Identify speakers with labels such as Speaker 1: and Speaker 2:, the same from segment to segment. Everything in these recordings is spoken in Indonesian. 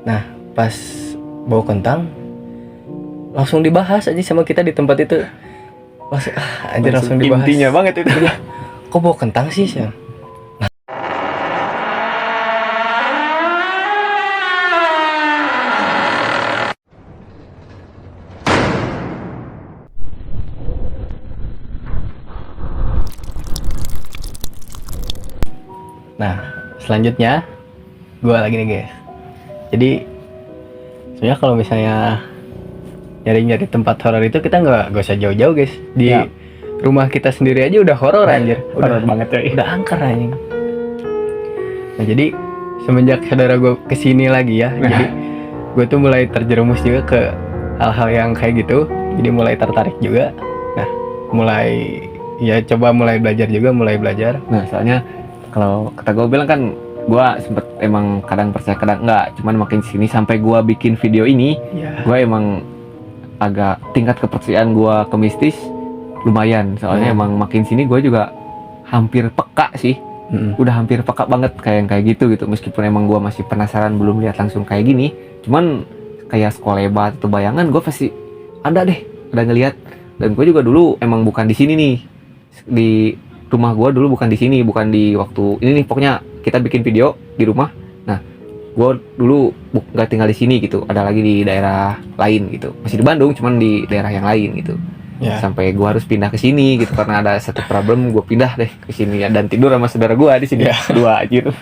Speaker 1: Nah pas bawa kentang langsung dibahas aja sama kita di tempat itu. Anjir langsung dibahas.
Speaker 2: Intinya banget itu.
Speaker 1: Iya. Kok bawa kentang sih Sya? Nah selanjutnya gue lagi nih guys. Jadi sebenarnya kalau misalnya nyari-nyari tempat horor itu kita nggak usah jauh-jauh guys. Di
Speaker 2: Ya.
Speaker 1: rumah kita sendiri aja udah horor anjir.
Speaker 2: Horor banget ya.
Speaker 1: Udah angker anjing. Nah jadi semenjak saudara gue kesini lagi ya, jadi gue tuh mulai terjerumus juga ke hal-hal yang kayak gitu. Jadi mulai tertarik juga. Nah mulai mulai belajar.
Speaker 2: Nah soalnya kalau kata gue bilang kan, gue sempet emang kadang percaya kadang enggak. Cuman makin sini sampai gue bikin video ini,
Speaker 1: Ya.
Speaker 2: gue emang agak tingkat kepercayaan gue ke mistis lumayan. Soalnya emang makin sini gue juga hampir peka sih. Udah hampir peka banget kayak gitu. Meskipun emang gue masih penasaran belum lihat langsung kayak gini. Cuman kayak skolebat atau bayangan gue pasti ada ngelihat. Dan gue juga dulu emang bukan di sini nih. Di rumah gue dulu bukan di sini, bukan di waktu ini nih. Pokoknya kita bikin video di rumah. Nah, gue dulu nggak tinggal di sini gitu. Ada lagi di daerah lain gitu. Masih di Bandung, cuman di daerah yang lain gitu.
Speaker 1: Ya.
Speaker 2: Sampai gue harus pindah ke sini gitu karena ada satu problem. Gue pindah deh ke sini ya, dan tidur sama saudara gue di sini.
Speaker 1: Ya.
Speaker 2: Dua aja.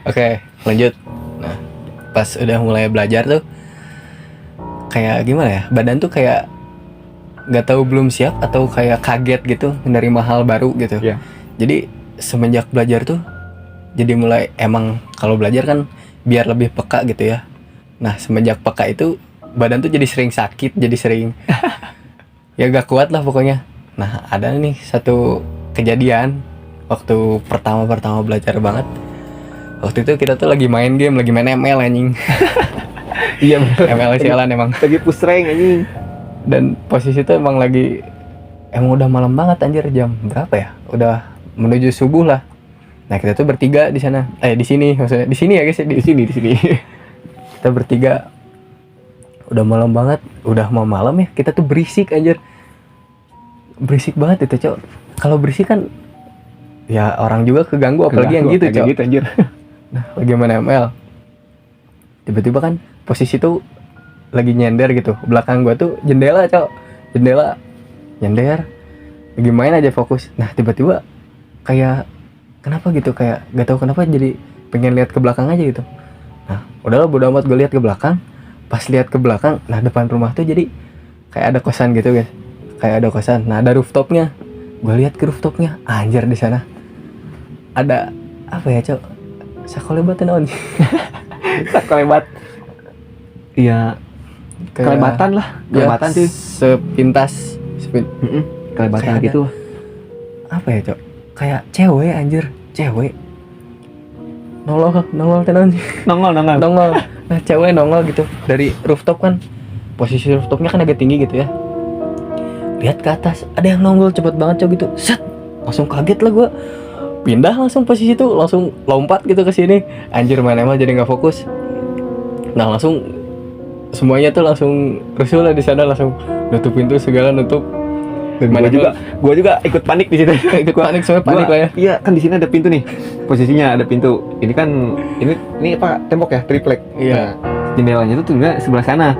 Speaker 1: Oke, lanjut. Nah, pas udah mulai belajar tuh kayak gimana ya? Badan tuh kayak nggak tahu belum siap atau kayak kaget gitu menerima hal baru gitu.
Speaker 2: Iya.
Speaker 1: Jadi semenjak belajar tuh jadi mulai emang kalau belajar kan biar lebih peka gitu ya. Nah, semenjak peka itu badan tuh jadi sering sakit, jadi sering ya gak kuat lah pokoknya. Nah, ada nih satu kejadian waktu pertama belajar banget. Waktu itu kita tuh lagi main game, lagi main ML anjing.
Speaker 2: Iya.
Speaker 1: ML sialan emang.
Speaker 2: Lagi push rank anjing.
Speaker 1: Dan posisi itu emang udah malam banget anjir, jam berapa ya? Udah menuju subuh lah. Nah, kita tuh bertiga di sana. Di sini maksudnya. Di sini ya guys, di sini. Kita bertiga. Udah malam banget, udah mau malam ya. Kita tuh berisik anjir. Berisik banget itu, Cok. Kalau berisik kan ya orang juga keganggu apalagi yang gitu, Cok.
Speaker 2: Gitu anjir.
Speaker 1: Nah, lagi main ML. Tiba-tiba kan posisi tuh lagi nyender gitu. Belakang gua tuh jendela, Cok. Jendela. Nyender. Lagi main aja fokus. Nah, tiba-tiba kayak kenapa gitu, kayak gak tahu kenapa jadi pengen lihat ke belakang aja gitu. Nah, udahlah bodo amat, gue lihat ke belakang. Pas lihat ke belakang, nah depan rumah tuh jadi kayak ada kosan gitu, guys. Kayak ada kosan. Nah, ada rooftopnya. Gue lihat ke rooftopnya. Anjir, di sana ada apa ya, Cok? Sakolebat naon.
Speaker 2: Sakolebat. Iya. Kelebatan lah. Kelebatan sih.
Speaker 1: Sepintas.
Speaker 2: Kelebatan
Speaker 1: kayak
Speaker 2: gitu.
Speaker 1: Apa ya, Cok? Kayak cewek anjir, cewek. Nongol tenan.
Speaker 2: Nongol.
Speaker 1: Nah, cewek nongol gitu dari rooftop kan. Posisi rooftopnya kan agak tinggi gitu ya. Lihat ke atas, ada yang nongol cepet banget, Cok, gitu. Set. Langsung kaget lah gua. Pindah langsung posisi itu, langsung lompat gitu ke sini. Anjir, main emang jadi enggak fokus. Nah, langsung semuanya tuh langsung rusuh lah di sana, langsung nutup pintu segala, nutup.
Speaker 2: Gue juga ikut panik di situ.
Speaker 1: Ikut panik, semua panik lah ya.
Speaker 2: Iya, kan di sini ada pintu nih. Posisinya ada pintu. Ini kan ini apa? Tembok ya, triplek.
Speaker 1: Iya.
Speaker 2: Nah, jendelanya tuh sebenarnya sebelah sana.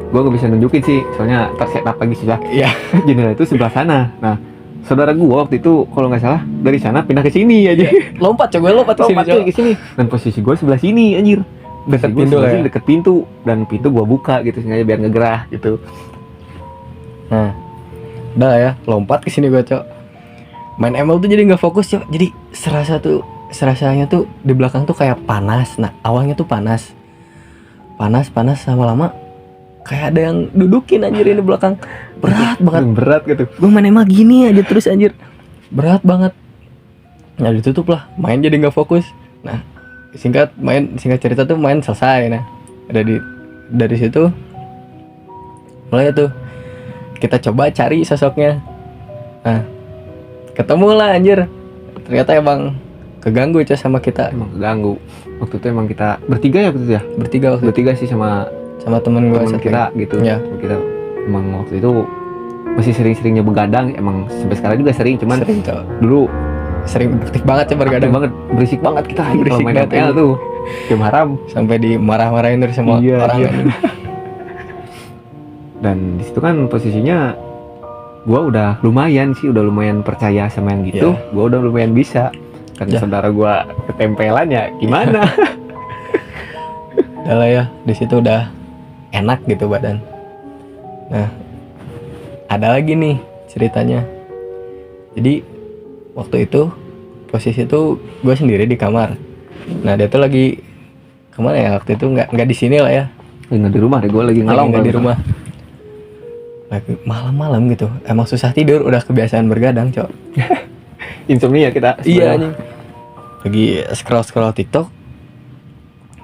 Speaker 2: Gue gak bisa nunjukin sih, soalnya tersetup lagi susah.
Speaker 1: Iya.
Speaker 2: Jendela itu sebelah sana. Nah, saudara gue waktu itu kalau nggak salah dari sana pindah ke sini aja.
Speaker 1: Lompat ke sini, Cok.
Speaker 2: Ke sini. Dan posisi gue sebelah sini anjir.
Speaker 1: Deket pintu lah ya.
Speaker 2: Deket pintu, dan pintu gue buka gitu sengaja biar ngegerah gitu.
Speaker 1: Nah, udah lah ya, lompat ke sini gue, Cok. Main ML tuh jadi nggak fokus, Cok. Jadi serasanya tuh di belakang tuh kayak panas. Nah, awalnya tuh panas lama-lama kayak ada yang dudukin anjir ini belakang. Berat gitu. Gue main ML gini aja terus anjir. Berat banget. Nah, ditutup lah. Main jadi nggak fokus. Nah, singkat cerita tuh main selesai. Nah, dari situ mulai tuh kita coba cari sosoknya. Nah, ketemu lah anjir. Ternyata emang keganggu Cok sama kita.
Speaker 2: Emang keganggu. Waktu itu emang kita bertiga ya waktu itu ya.
Speaker 1: Bertiga
Speaker 2: Sih sama
Speaker 1: temen gue
Speaker 2: teman kita gitu.
Speaker 1: Ya.
Speaker 2: Kita emang waktu itu masih sering-seringnya begadang, emang sampai sekarang juga sering, cuman
Speaker 1: sering Cok.
Speaker 2: dulu
Speaker 1: Sering aktif banget Cok bergadang.
Speaker 2: aktif banget, berisik banget kita
Speaker 1: Berisik
Speaker 2: kalau main
Speaker 1: banget,
Speaker 2: ML
Speaker 1: iya.
Speaker 2: tuh. Game haram.
Speaker 1: Sampai dimarah-marahin dari semua
Speaker 2: Iya,
Speaker 1: orang.
Speaker 2: iya. Dan di situ kan posisinya gua udah lumayan percaya sama yang gitu.
Speaker 1: Iya.
Speaker 2: Gua udah lumayan bisa. Kan
Speaker 1: Ya.
Speaker 2: saudara gua ketempelan ya gimana?
Speaker 1: Udah lah ya, di situ udah enak gitu badan. Nah, ada lagi nih ceritanya. Jadi waktu itu posisi itu gue sendiri di kamar. Nah dia tuh lagi kemana ya waktu itu, nggak di sini lah ya.
Speaker 2: Nggak di rumah deh, gua lagi ngalong
Speaker 1: Nggak di
Speaker 2: kalau
Speaker 1: rumah. Lagi malam-malam gitu. Emang susah tidur, udah kebiasaan bergadang Cok.
Speaker 2: insomnia kita.
Speaker 1: Iya anjing. Lagi scroll TikTok.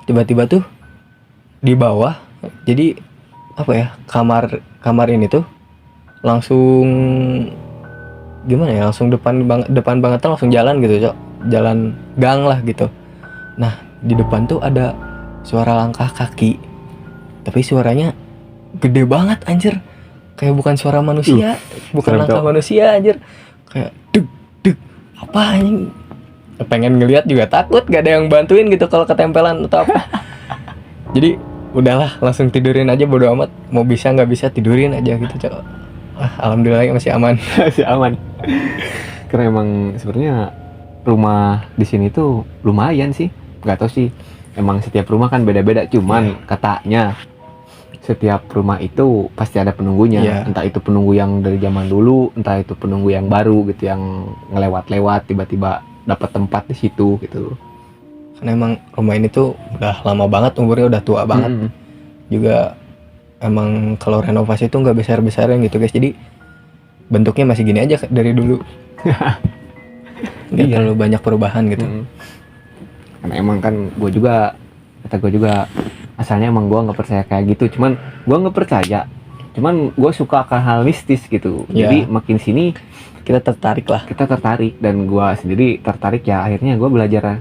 Speaker 1: Tiba-tiba tuh di bawah. Jadi apa ya? Kamar ini tuh langsung gimana ya? Langsung depan banget langsung jalan gitu, Cok. Jalan gang lah gitu. Nah, di depan tuh ada suara langkah kaki. Tapi suaranya gede banget anjir. Kayak bukan suara manusia, bukan
Speaker 2: serem,
Speaker 1: langkah
Speaker 2: Cok.
Speaker 1: manusia anjir. Kayak deg apa anjing? Pengen ngelihat juga takut, gak ada yang bantuin gitu kalau ketempelan atau apa. Jadi udahlah, langsung tidurin aja bodo amat. Mau bisa nggak bisa tidurin aja gitu Cok. Alhamdulillah masih aman.
Speaker 2: masih aman. Karena emang sebenarnya rumah di sini tuh lumayan sih. Nggak tahu sih. Emang setiap rumah kan beda-beda. Cuman katanya setiap rumah itu pasti ada penunggunya.
Speaker 1: Iya.
Speaker 2: Entah itu penunggu yang dari zaman dulu, entah itu penunggu yang baru gitu, yang ngelewat-lewat tiba-tiba dapat tempat di situ gitu.
Speaker 1: Karena emang rumah ini tuh udah lama banget, umurnya udah tua banget.
Speaker 2: Mm.
Speaker 1: Juga emang kalau renovasi tuh nggak besar-besarin gitu guys. Jadi bentuknya masih gini aja dari dulu. Nggak
Speaker 2: Iya.
Speaker 1: terlalu banyak perubahan gitu.
Speaker 2: Karena emang kan gue juga asalnya emang gue nggak percaya kayak gitu, cuman gue nggak percaya, cuman gue suka akan hal mistis gitu.
Speaker 1: Iya.
Speaker 2: Jadi makin sini
Speaker 1: Kita tertarik lah.
Speaker 2: kita tertarik, dan gue sendiri tertarik ya, akhirnya gue belajar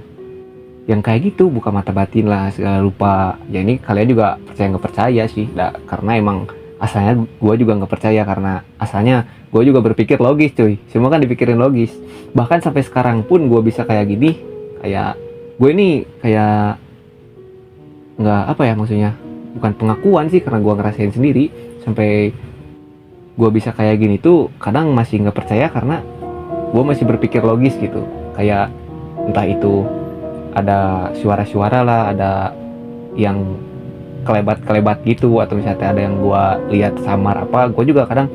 Speaker 2: yang kayak gitu, buka mata batin lah segala rupa. Ya ini kalian juga percaya nggak percaya sih, karena emang asalnya gue juga nggak percaya, karena asalnya gue juga berpikir logis cuy, semua kan dipikirin logis. Bahkan sampai sekarang pun gue bisa kayak gini, kayak gue ini kayak nggak apa ya, maksudnya bukan pengakuan sih, karena gue ngerasain sendiri. Sampai gue bisa kayak gini tuh kadang masih nggak percaya, karena gue masih berpikir logis gitu. Kayak entah itu ada suara-suara lah, ada yang kelebat gitu, atau misalnya ada yang gue lihat samar apa, gue juga kadang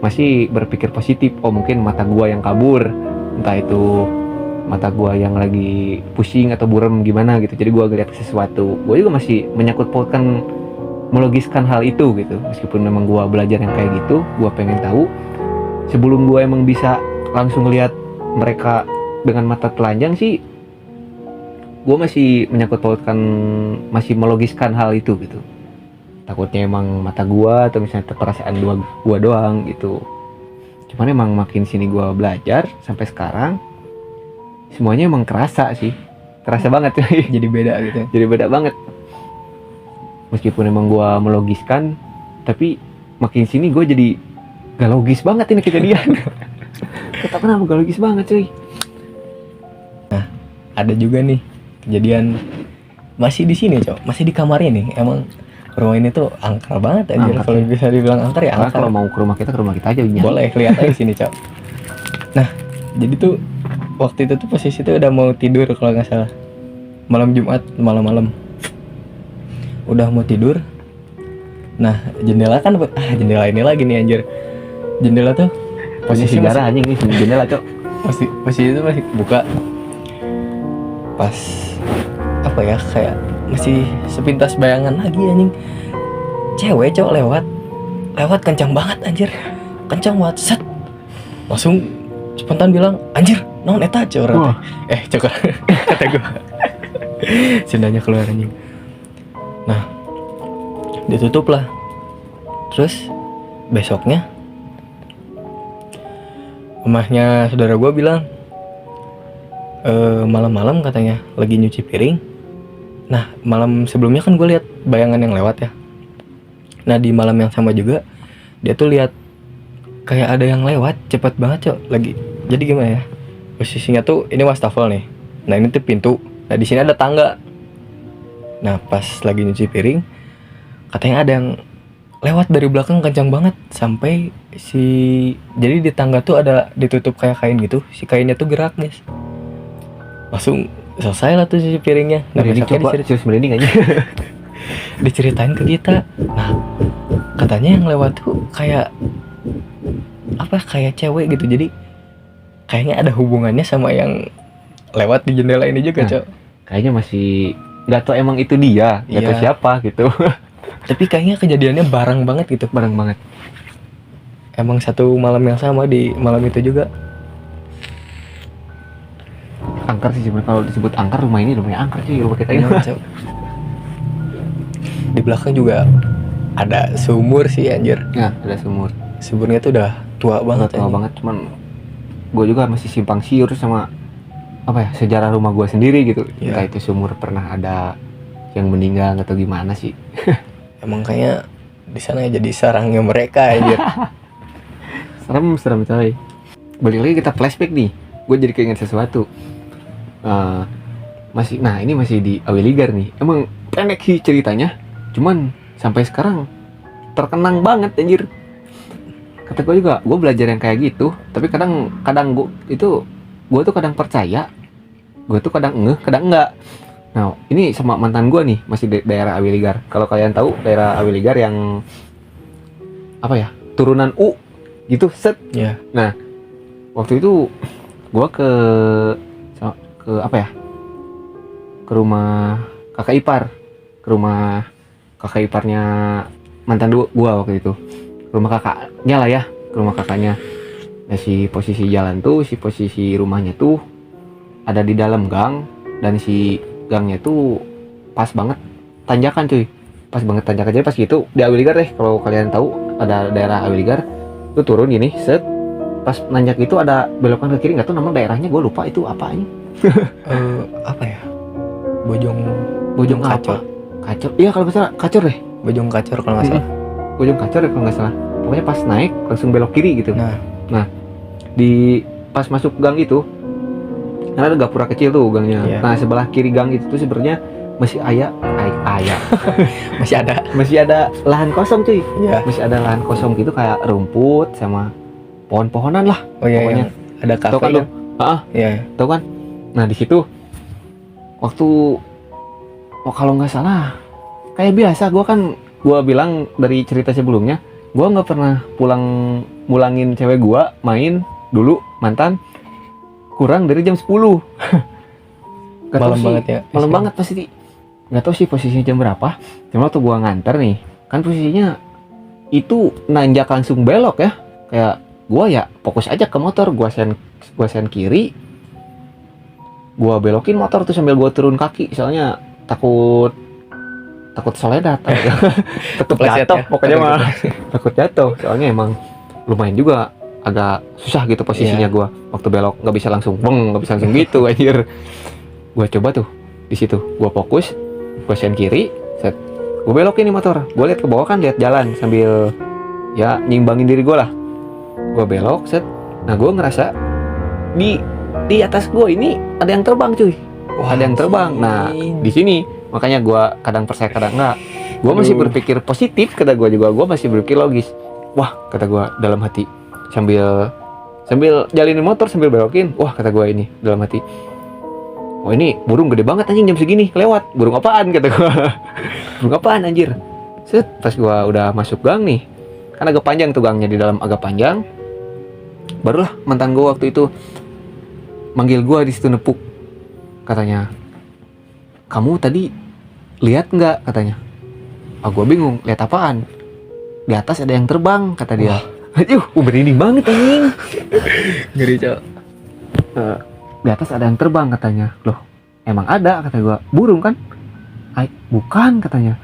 Speaker 2: masih berpikir positif. Oh mungkin mata gue yang kabur, entah itu mata gue yang lagi pusing atau buram gimana gitu, jadi gue ngeliat sesuatu. Gue juga masih menyangkut pautkan, melogiskan hal itu gitu. Meskipun memang gue belajar yang kayak gitu, gue pengen tahu sebelum gue emang bisa langsung ngeliat mereka dengan mata telanjang sih, gue masih menyangkut pautkan, masih melogiskan hal itu gitu. Takutnya emang mata gue atau misalnya perasaan gue doang gitu. Cuman emang makin sini gue belajar sampai sekarang, semuanya emang kerasa banget
Speaker 1: Jadi beda gitu.
Speaker 2: jadi beda banget. Meskipun emang gue melogiskan, tapi makin sini gue jadi gak logis banget ini kejadian. Kata kenapa gak logis banget cuy.
Speaker 1: Ada juga nih kejadian masih di sini Cok, masih di kamar ini. Emang rumah ini tuh angker banget aja.
Speaker 2: Angker,
Speaker 1: Kalau bisa dibilang angker ya
Speaker 2: Karena
Speaker 1: angker.
Speaker 2: kalau mau ke rumah kita aja Nya.
Speaker 1: Boleh lihat aja sini Cok. Nah jadi tuh waktu itu tuh posisi tuh udah mau tidur kalau nggak salah, malam Jumat, malam udah mau tidur. Nah jendela kan jendela ini lagi nih anjir. Jendela tuh
Speaker 2: Posisi
Speaker 1: posisi
Speaker 2: sejarah anjing ini jendela cok.
Speaker 1: posisi itu masih buka. Pas apa ya, kayak masih sepintas bayangan lagi anjing, cewek Cok lewat kencang banget anjir, kencang banget, set langsung spontan bilang anjir naon eta Cok.
Speaker 2: Wah.
Speaker 1: Cok kata gue. Sendanya keluar anjing. Nah ditutup lah. Terus besoknya rumahnya saudara gue bilang malam-malam katanya lagi nyuci piring. Nah malam sebelumnya kan gue lihat bayangan yang lewat ya. Nah di malam yang sama juga dia tuh lihat kayak ada yang lewat cepet banget cok lagi. Jadi gimana ya, posisinya tuh ini wastafel nih. Nah ini tuh pintu. Nah di sini ada tangga. Nah pas lagi nyuci piring katanya ada yang lewat dari belakang kencang banget sampai jadi di tangga tuh ada ditutup kayak kain gitu, si kainnya tuh gerak guys. Langsung selesai lah tuh cuci piringnya. Nah
Speaker 2: Merinding
Speaker 1: besoknya
Speaker 2: coba, serius merinding aja.
Speaker 1: diceritain ke kita. Nah katanya yang lewat tuh kayak apa, kayak cewek gitu. Jadi kayaknya ada hubungannya sama yang lewat di jendela ini juga
Speaker 2: Nah,
Speaker 1: cok.
Speaker 2: Kayaknya masih nggak tahu emang itu dia, nggak tahu
Speaker 1: Iya.
Speaker 2: siapa gitu.
Speaker 1: Tapi kayaknya kejadiannya bareng banget gitu.
Speaker 2: Bareng banget.
Speaker 1: Emang satu malam yang sama di malam itu juga.
Speaker 2: Angker sih sebenarnya, kalau disebut angker rumah ini lumayan angker sih rumah kita ini.
Speaker 1: Iya, Cok. Di belakang juga ada sumur sih anjir.
Speaker 2: Nah, ada sumur.
Speaker 1: Sumurnya tuh udah tua banget
Speaker 2: Tua
Speaker 1: anjing.
Speaker 2: banget, cuman gue juga masih simpang siur sama apa ya, sejarah rumah gue sendiri gitu.
Speaker 1: Iya.
Speaker 2: Entah itu sumur pernah ada yang meninggal atau gimana sih.
Speaker 1: Emang kayaknya di sana jadi sarangnya mereka anjir.
Speaker 2: Serem coy. Balik lagi kita flashback nih, gue jadi keinget sesuatu. Ini masih di Awiligar nih. Emang pendek sih ceritanya, cuman sampai sekarang terkenang banget anjir. Kata gue juga, gue belajar yang kayak gitu. Tapi kadang gue tuh kadang percaya, gue tuh kadang kadang enggak. Nah ini sama mantan gue nih, masih di daerah Awiligar. Kalau kalian tahu daerah Awiligar yang apa ya, turunan U gitu, set.
Speaker 1: Iya.
Speaker 2: Nah waktu itu gue ke apa ya, ke rumah kakak iparnya mantan gue waktu itu, rumah kakaknya lah ya, ke rumah kakaknya. Nah si posisi jalan tuh, si posisi rumahnya tuh ada di dalam gang, dan si gangnya tuh pas banget tanjakan cuy, pas banget tanjakan. Jadi pas gitu di Awiligar deh, kalau kalian tahu ada daerah Awiligar tuh, turun gini set, pas nanjak itu ada belokan ke kiri, nggak tahu nama daerahnya, gue lupa itu apa ini.
Speaker 1: Apa ya? Bojong
Speaker 2: Kacor. Kacor, iya kalau nggak salah Kacor deh.
Speaker 1: Bojong Kacor kalau nggak salah.
Speaker 2: Bojong Kacor ya kalau nggak salah. Pokoknya pas naik langsung belok kiri gitu.
Speaker 1: Nah.
Speaker 2: Di pas masuk gang itu, karena ada gapura kecil tuh gangnya.
Speaker 1: Iya.
Speaker 2: Nah sebelah kiri gang itu tuh sebenarnya masih masih ada lahan kosong cuy.
Speaker 1: Iya.
Speaker 2: Masih ada lahan kosong gitu, kayak rumput sama pohon-pohonan lah.
Speaker 1: Oh iya,
Speaker 2: Pokoknya.
Speaker 1: yang ada kafe.
Speaker 2: Tahu kan lu?
Speaker 1: Iya.
Speaker 2: Tahu kan? Nah di situ kalau nggak salah kayak biasa, gue bilang dari cerita sebelumnya, gue nggak pernah mulangin cewek gue main dulu mantan kurang dari jam 10.
Speaker 1: Malam banget ya.
Speaker 2: Malam banget pasti. Nggak tahu sih posisinya jam berapa. Cuma waktu gue nganter nih, kan posisinya itu nanjak langsung belok ya. Kayak gue ya fokus aja ke motor, gue sen kiri, gue belokin motor tuh sambil gue turun kaki, soalnya takut soledat, takut jatuh,
Speaker 1: ya.
Speaker 2: pokoknya mah takut jatuh. Soalnya emang lumayan juga agak susah gitu posisinya. Gue waktu belok nggak bisa langsung gitu anjir. Gue coba tuh di situ, gue fokus, gue sen kiri, set, gue belokin nih motor, gue lihat ke bawah kan, lihat jalan sambil ya nyimbangin diri gue lah. Gue belok, set, nah gue ngerasa di atas gue ini ada yang terbang cuy.
Speaker 1: Wah,
Speaker 2: ada yang terbang. Nah di sini makanya gue kadang percaya kadang enggak. Gue masih berpikir positif, kata gue juga, gue masih berpikir logis. Wah, kata gue dalam hati, sambil jalinin motor sambil belokin. Wah, kata gue ini dalam hati, oh ini burung gede banget anjing jam segini kelewat. Burung apaan, kata gue. Burung apaan anjir. Set, pas gue udah masuk gang nih, kan agak panjang tuh gangnya, di dalam agak panjang. Barulah mantan gue waktu itu manggil gue di situ, nepuk. Katanya, kamu tadi lihat nggak, katanya. Gue bingung, lihat apaan? Di atas ada yang terbang, kata dia. Aduh, merinding banget anjing.
Speaker 1: Ngeri cok.
Speaker 2: Di atas ada yang terbang, katanya. Loh, emang ada, kata gue. Burung kan? Bukan, katanya.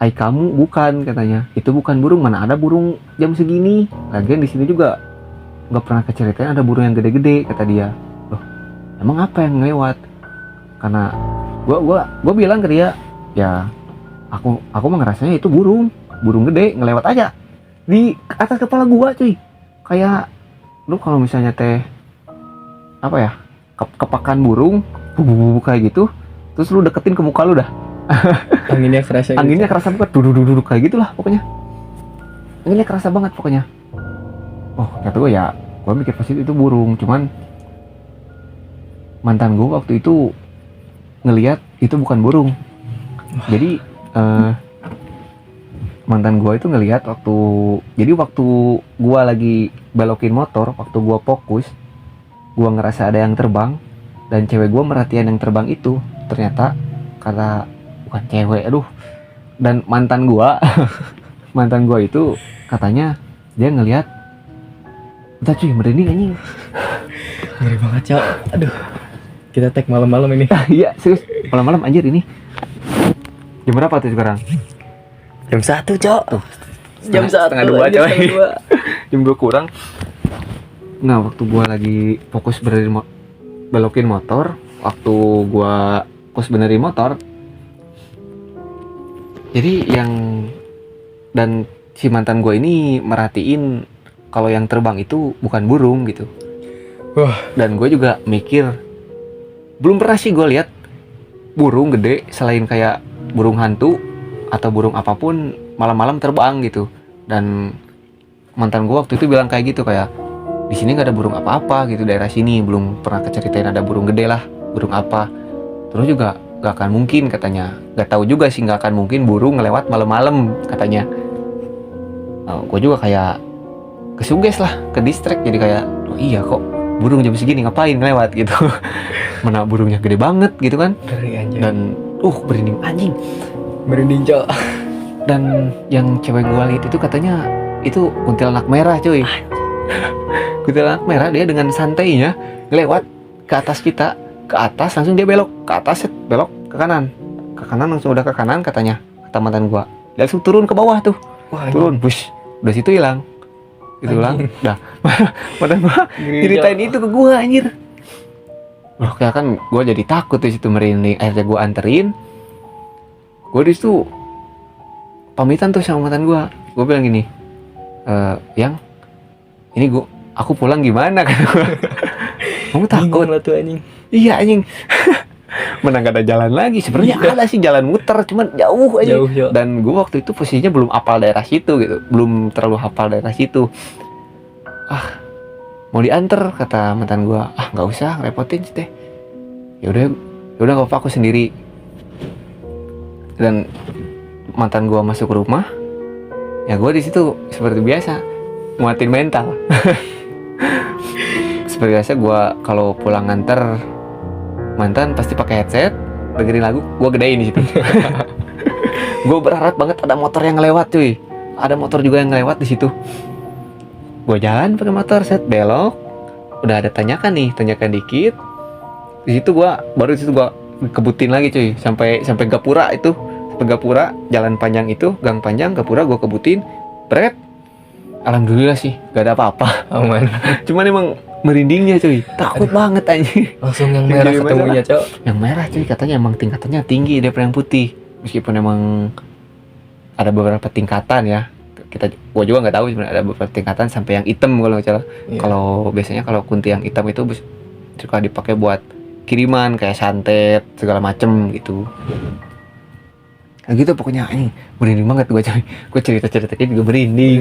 Speaker 2: Kamu bukan, katanya. Itu bukan burung, mana ada burung jam segini. Lagian di sini juga nggak pernah keceritain ada burung yang gede-gede, kata dia. Loh, emang apa yang lewat, karena gua bilang ke dia, ya aku mah ngerasanya itu burung gede ngelewat aja di atas kepala gua cuy, kayak lu kalau misalnya teh apa ya, kepakan burung kayak gitu, terus lu deketin ke muka lu dah.
Speaker 1: Anginnya kerasa gitu.
Speaker 2: Anginnya kerasa banget, duduk kayak gitulah pokoknya. Anginnya kerasa banget pokoknya. Oh kata gue ya, gue mikir pas itu burung, cuman mantan gue waktu itu ngelihat itu bukan burung. Jadi mantan gue itu ngelihat waktu gue lagi belokin motor, waktu gue fokus, gue ngerasa ada yang terbang, dan cewek gue merhatiin yang terbang itu, ternyata kata bukan cewek, dan mantan gua mantan gua itu katanya dia ngelihat, bentar cuy, merinding anjing.
Speaker 1: Ngeri banget Cok. Aduh, kita tag malam-malam ini.
Speaker 2: Iya serius, malam-malam anjir ini. Jam berapa tuh sekarang?
Speaker 1: Jam 1 Cok. Jam 1
Speaker 2: setengah 2 coy. Jam 2 kurang. Nah waktu gua lagi fokus belokin motor, waktu gua fokus benerin motor, jadi dan si mantan gue ini merhatiin kalau yang terbang itu bukan burung gitu.
Speaker 1: Wah.
Speaker 2: Dan gue juga mikir, belum pernah sih gue lihat burung gede selain kayak burung hantu atau burung apapun malam-malam terbang gitu. Dan mantan gue waktu itu bilang kayak gitu, kayak di sini nggak ada burung apa-apa gitu, daerah sini belum pernah keceritain ada burung gede lah, burung apa. Terus juga gak akan mungkin katanya, gak tahu juga sih, gak akan mungkin burung ngelewat malam-malam katanya. Gue juga kayak kesuges lah, ke distract, jadi kayak oh iya kok burung jam segini ngapain ngelewat gitu. Mana burungnya gede banget gitu kan. Dan merinding anjing,
Speaker 1: merinding Cok.
Speaker 2: Dan yang cewek gue lihat itu katanya itu kuntilanak merah cuy. Kuntilanak merah, dia dengan santainya ngelewat ke atas kita, ke atas langsung dia belok ke atas, belok ke kanan langsung udah ke kanan katanya, kata mantan gua. Dia langsung turun ke bawah tuh. Wah, turun push, udah situ hilang dah. Mantan gua ceritain itu ke gua anjir. Loh ya kan gua jadi takut di situ, merinding. Akhirnya gua anterin, gua di situ pamitan tuh sama mantan gua bilang gini, yang ini aku pulang gimana kan. Kamu takut
Speaker 1: lah tuh anjing.
Speaker 2: Iya anjing. Mana gak ada jalan lagi sebenarnya. Ada sih jalan muter, cuman jauh aja.
Speaker 1: Jauh.
Speaker 2: Dan gue waktu itu posisinya belum hafal daerah situ gitu, belum terlalu hafal daerah situ. Mau diantar kata mantan gue, nggak usah repotin sih teh. Ya udah gak apa, aku sendiri. Dan mantan gue masuk rumah, ya gue di situ seperti biasa nguatin mental. Seperti biasa gue kalau pulang nganter mantan pasti pakai headset, dengerin lagu, gue gedein di situ. Gue berharap banget ada motor yang lewat cuy, ada motor juga yang lewat di situ. Gue jalan pakai motor, set belok, udah ada tanjakan dikit. Di situ gue kebutin lagi cuy, sampai Gapura itu, jalan panjang itu, gang panjang Gapura gue kebutin, bret. Alhamdulillah sih, gak ada apa-apa,
Speaker 1: aman.
Speaker 2: Cuman emang merindingnya cuy, takut banget anjing.
Speaker 1: Langsung yang merah ketemunya Cok.
Speaker 2: Yang merah cuy, katanya emang tingkatannya tinggi daripada yang putih. Meskipun emang ada beberapa tingkatan ya, gua juga nggak tahu sebenarnya ada beberapa tingkatan sampai yang hitam kalau nggak salah. Yeah. Kalau biasanya kalau kunti yang hitam itu suka dipakai buat kiriman kayak santet segala macem gitu. Nah gitu pokoknya ini merinding banget gue cerita-ceritanya juga merinding.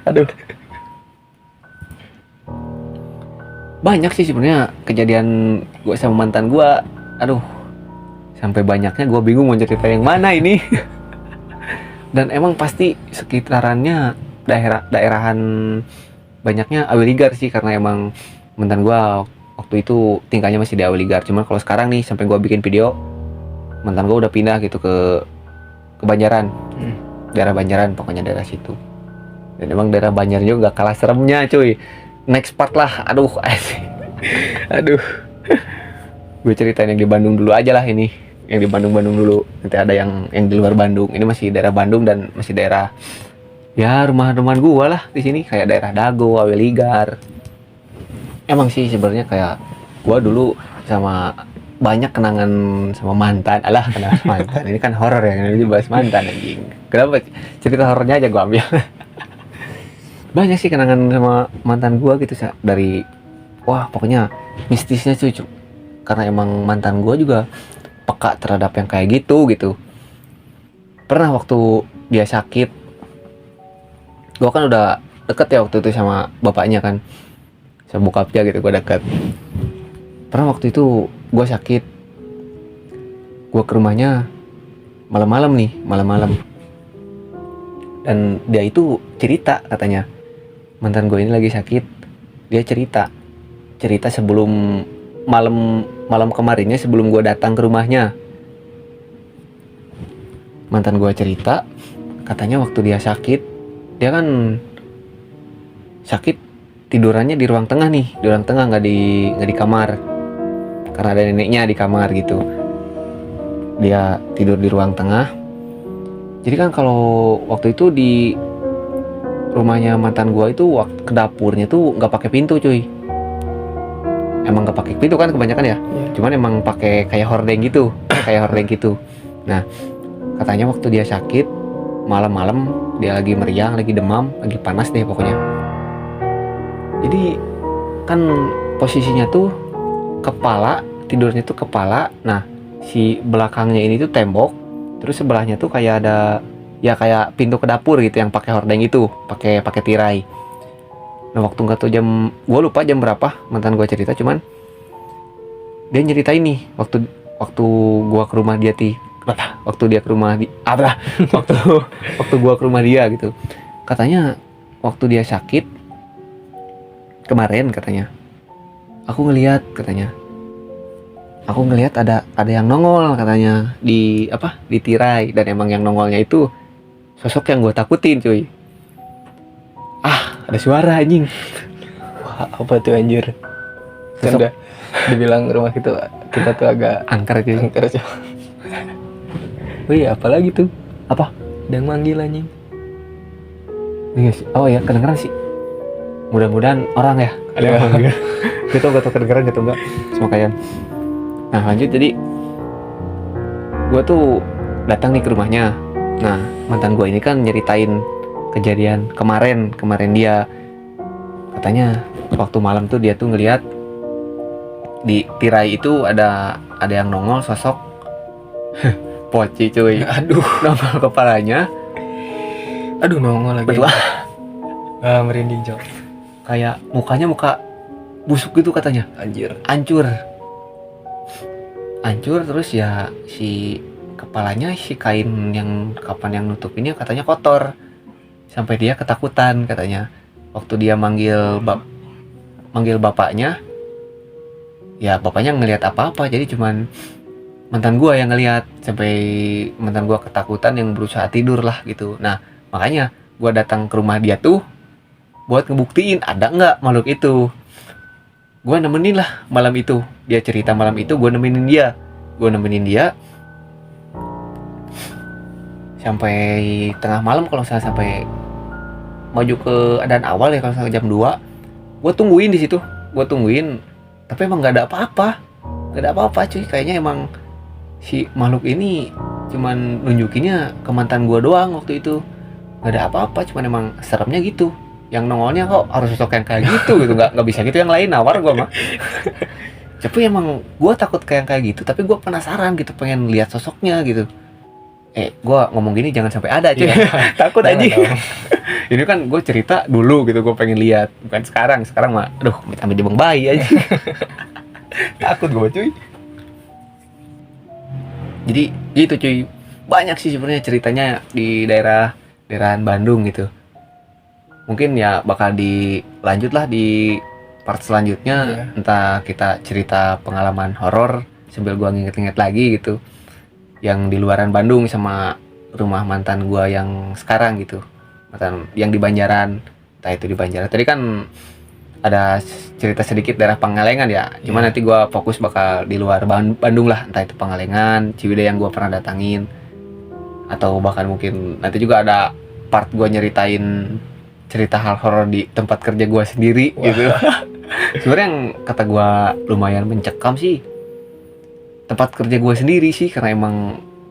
Speaker 2: Aduh. Banyak sih sebenarnya kejadian gue sama mantan gue. Aduh. Sampai banyaknya gue bingung mau cerita yang mana ini. Dan emang pasti sekitarannya daerahan banyaknya Awiligar sih, karena emang mantan gue waktu itu tingkahnya masih di Awiligar. Cuman kalau sekarang nih sampai gue bikin video, mantan gue udah pindah gitu ke Banjaran. Daerah Banjaran pokoknya, daerah situ. Dan emang daerah Banjaran juga gak kalah seremnya cuy. Next part lah. Aduh. Aduh. Gue ceritain yang di Bandung dulu aja lah ini. Yang di Bandung dulu. Nanti ada yang di luar Bandung. Ini masih daerah Bandung dan masih daerah ya rumah-rumahan gue lah di sini, kayak daerah Dago, Awiligar. emang sih sebenarnya kayak gua dulu sama banyak kenangan sama mantan. Alah, kenangan mantan. Ini kan horor ya, ini bahas mantan anjing. Kenapa cerita horornya aja gua ambil. Banyak sih kenangan sama mantan gua gitu, dari wah pokoknya mistisnya cuy. Karena emang mantan gua juga peka terhadap yang kayak gitu. Pernah waktu dia sakit, gua kan udah deket ya waktu itu sama bapaknya kan, sama bokapnya gitu, gua deket. Pernah waktu itu gua sakit, gua ke rumahnya malam-malam, dan dia itu cerita, katanya mantan gue ini lagi sakit, dia cerita sebelum malam kemarinnya, sebelum gue datang ke rumahnya. Mantan gue cerita, katanya waktu dia sakit, dia kan sakit tidurannya di ruang tengah nih, nggak di kamar, karena ada neneknya di kamar gitu. Dia tidur di ruang tengah. Jadi kan kalau waktu itu di rumahnya mantan gua itu, ke dapurnya tuh nggak pakai pintu cuy. Emang nggak pakai pintu kan kebanyakan ya. Cuman emang pakai kayak hordeng gitu. Nah, katanya waktu dia sakit malam-malam, dia lagi meriang, lagi demam, lagi panas deh pokoknya. Jadi kan posisinya tuh tidurnya tuh kepala. Nah, si belakangnya ini tuh tembok, terus sebelahnya tuh kayak ada ya kayak pintu ke dapur gitu yang pakai hordeng itu, pakai tirai. Nah, waktu nggak tahu jam, gue lupa jam berapa mantan gue cerita, cuman dia nyeritain nih waktu gue ke rumah dia waktu gue ke rumah dia gitu. Katanya waktu dia sakit kemarin, katanya aku ngelihat ada yang nongol, katanya di tirai, dan emang yang nongolnya itu sosok yang gue takutin cuy. Ada suara anjing.
Speaker 1: Wah, apa tuh anjir? Kan
Speaker 2: Sosok.
Speaker 1: udah dibilang rumah kita tuh agak
Speaker 2: Angker cuy.
Speaker 1: coy. Wih, apalagi tuh?
Speaker 2: Apa?
Speaker 1: Ada yang manggil anjing.
Speaker 2: Yes. Oh ya, kedengeran sih. Mudah-mudahan orang ya.
Speaker 1: Ada yang manggil.
Speaker 2: Gitu gak tau kedengeran gitu enggak. Semakanya. Nah, lanjut. Jadi gue tuh datang nih ke rumahnya. Nah, mantan gue ini kan nyeritain kejadian kemarin dia. Katanya waktu malam tuh dia tuh ngelihat di tirai itu ada yang nongol, sosok poci cuy.
Speaker 1: Aduh,
Speaker 2: Nongol kepalanya.
Speaker 1: nongol lagi.
Speaker 2: Berdua.
Speaker 1: Merinding, Cok.
Speaker 2: Kayak mukanya muka busuk gitu katanya.
Speaker 1: Anjir.
Speaker 2: Hancur terus ya, si kepalanya, si kain yang kapan yang nutupinnya katanya kotor. Sampai dia ketakutan katanya. Waktu dia manggil bapaknya, ya bapaknya ngelihat apa-apa, jadi cuman mantan gua yang ngelihat. Sampai mantan gua ketakutan, yang berusaha tidur lah gitu. Nah, makanya gua datang ke rumah dia tuh buat ngebuktiin ada nggak makhluk itu. Gue nemenin lah malam itu, dia cerita malam itu gue nemenin dia sampai tengah malam, kalau saya sampai maju ke adaan awal ya, kalau sampai jam 2 gue tungguin di situ, tapi emang nggak ada apa-apa cuy. Kayaknya emang si makhluk ini cuman nunjukinnya ke mantan gue doang waktu itu, nggak ada apa-apa, cuman emang seremnya gitu. Yang nongolnya kok harus sosok yang kayak gitu nggak bisa gitu yang lain, nawar gue mah. Tapi emang gue takut kayak gitu, tapi gue penasaran gitu, pengen lihat sosoknya gitu. Gue ngomong gini jangan sampai ada cuy. Takut aja. Ini kan gue cerita dulu gitu, gue pengen lihat, bukan sekarang mah aduh ambil di bang bayi aja. Takut gue cuy. Jadi gitu cuy, banyak sih sebenarnya ceritanya di daerahan Bandung gitu. Mungkin ya bakal dilanjut lah di part selanjutnya. Entah kita cerita pengalaman horor sambil gua nginget-nginget lagi gitu, yang di luaran Bandung sama rumah mantan gua yang sekarang gitu, mantan yang di Banjaran. Entah itu di Banjaran, tadi kan ada cerita sedikit daerah Pangalengan ya, cuma nanti gua fokus bakal di luar Bandung lah, entah itu Pangalengan, Ciwidey yang gua pernah datangin, atau bahkan mungkin nanti juga ada part gua nyeritain cerita hal horor di tempat kerja gue sendiri. Wah. Gitu. Sebenarnya yang kata gua lumayan mencekam sih tempat kerja gua sendiri sih, karena emang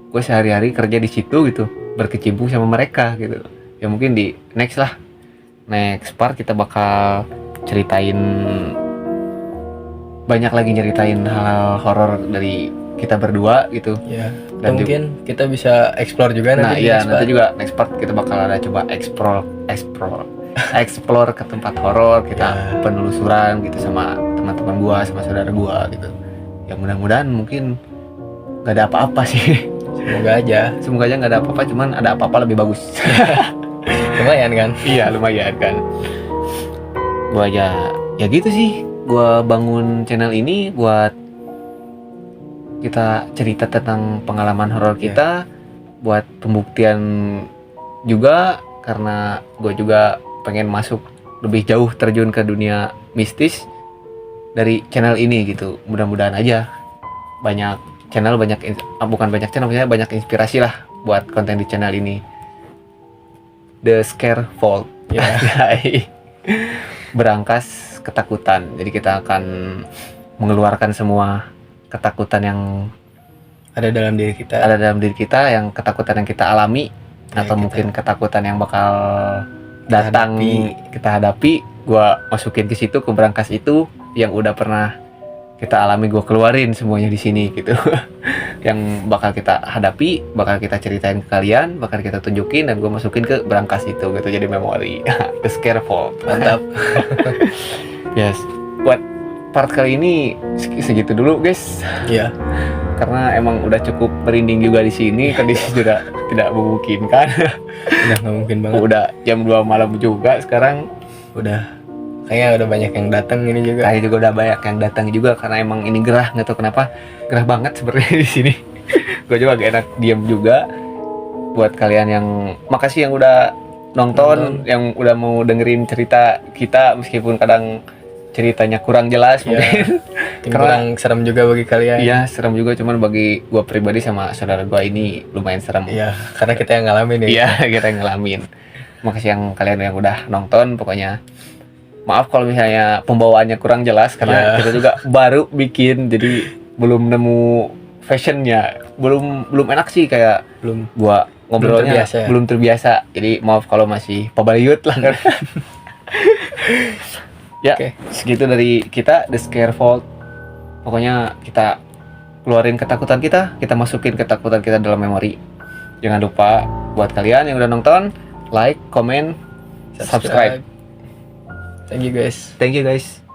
Speaker 2: gue sehari-hari kerja di situ gitu, berkecimpung sama mereka gitu. Ya mungkin di next part kita bakal ceritain banyak lagi, nyeritain hal-hal horor dari kita berdua gitu.
Speaker 1: Ya,
Speaker 2: Dan
Speaker 1: mungkin kita bisa explore juga
Speaker 2: Nah
Speaker 1: nanti di
Speaker 2: iya,
Speaker 1: next
Speaker 2: nanti
Speaker 1: part.
Speaker 2: juga next part kita bakal ada coba explore ke tempat horor, kita
Speaker 1: Ya.
Speaker 2: penelusuran gitu sama teman-teman gua, sama saudara gua gitu. Ya mudah-mudahan mungkin gak ada apa-apa sih.
Speaker 1: Semoga aja.
Speaker 2: Semoga aja nggak ada apa-apa, cuman ada apa-apa lebih bagus.
Speaker 1: Lumayan kan?
Speaker 2: Iya lumayan kan. Gua aja ya gitu sih. Gua bangun channel ini buat kita cerita tentang pengalaman horor kita, buat pembuktian juga, karena gue juga pengen masuk lebih jauh, terjun ke dunia mistis dari channel ini gitu. Mudah-mudahan aja banyak channel, maksudnya banyak inspirasi lah buat konten di channel ini. The Scare Vault.
Speaker 1: Ya.
Speaker 2: Berangkas ketakutan. Jadi kita akan mengeluarkan semua ketakutan yang
Speaker 1: Ada dalam diri kita.
Speaker 2: ada dalam diri kita, yang ketakutan yang kita alami,
Speaker 1: Ya,
Speaker 2: atau
Speaker 1: kita-
Speaker 2: mungkin ketakutan yang bakal datang kita hadapi. Gua masukin ke situ, ke berangkas itu yang udah pernah kita alami, gua keluarin semuanya di sini gitu. Yang bakal kita hadapi, bakal kita ceritain ke kalian, bakal kita tunjukin, dan gua masukin ke berangkas itu gitu, jadi memori. The Scare Vault.
Speaker 1: Mantap.
Speaker 2: Yes. Buat part kali ini segitu dulu guys,
Speaker 1: Iya.
Speaker 2: karena emang udah cukup merinding juga di sini. Kondisi sudah tidak memungkinkan.
Speaker 1: Udah nggak mungkin banget.
Speaker 2: Udah jam 2 malam juga sekarang.
Speaker 1: Udah. Kayaknya udah banyak yang datang ini juga.
Speaker 2: Kayak juga udah banyak yang datang juga, karena emang ini gerah, nggak tahu kenapa gerah banget sebenarnya di sini. Gue juga gak enak diam juga. Buat kalian yang makasih yang udah nonton, yang udah mau dengerin cerita kita, meskipun kadang ceritanya kurang jelas
Speaker 1: Iya.
Speaker 2: mungkin.
Speaker 1: Kurang serem juga bagi kalian.
Speaker 2: Iya serem juga, cuman bagi gua pribadi sama saudara gua ini lumayan serem.
Speaker 1: Iya, karena kita yang ngalamin ya.
Speaker 2: Iya kita ngalamin. Makasih yang kalian yang udah nonton. Pokoknya maaf kalau misalnya pembawaannya kurang jelas, karena
Speaker 1: Iya.
Speaker 2: kita juga baru bikin, jadi belum nemu fashionnya, belum enak sih, kayak
Speaker 1: Belum.
Speaker 2: gua ngobrolnya
Speaker 1: terbiasa ya.
Speaker 2: belum terbiasa. Jadi maaf kalau masih pabayut lah kan. Ya,
Speaker 1: Oke.
Speaker 2: segitu dari kita, The Scare Vault. Pokoknya kita keluarin ketakutan kita masukin ketakutan kita dalam memori. Jangan lupa buat kalian yang udah nonton, like, comment, subscribe.
Speaker 1: Thank you guys.
Speaker 2: Thank you guys.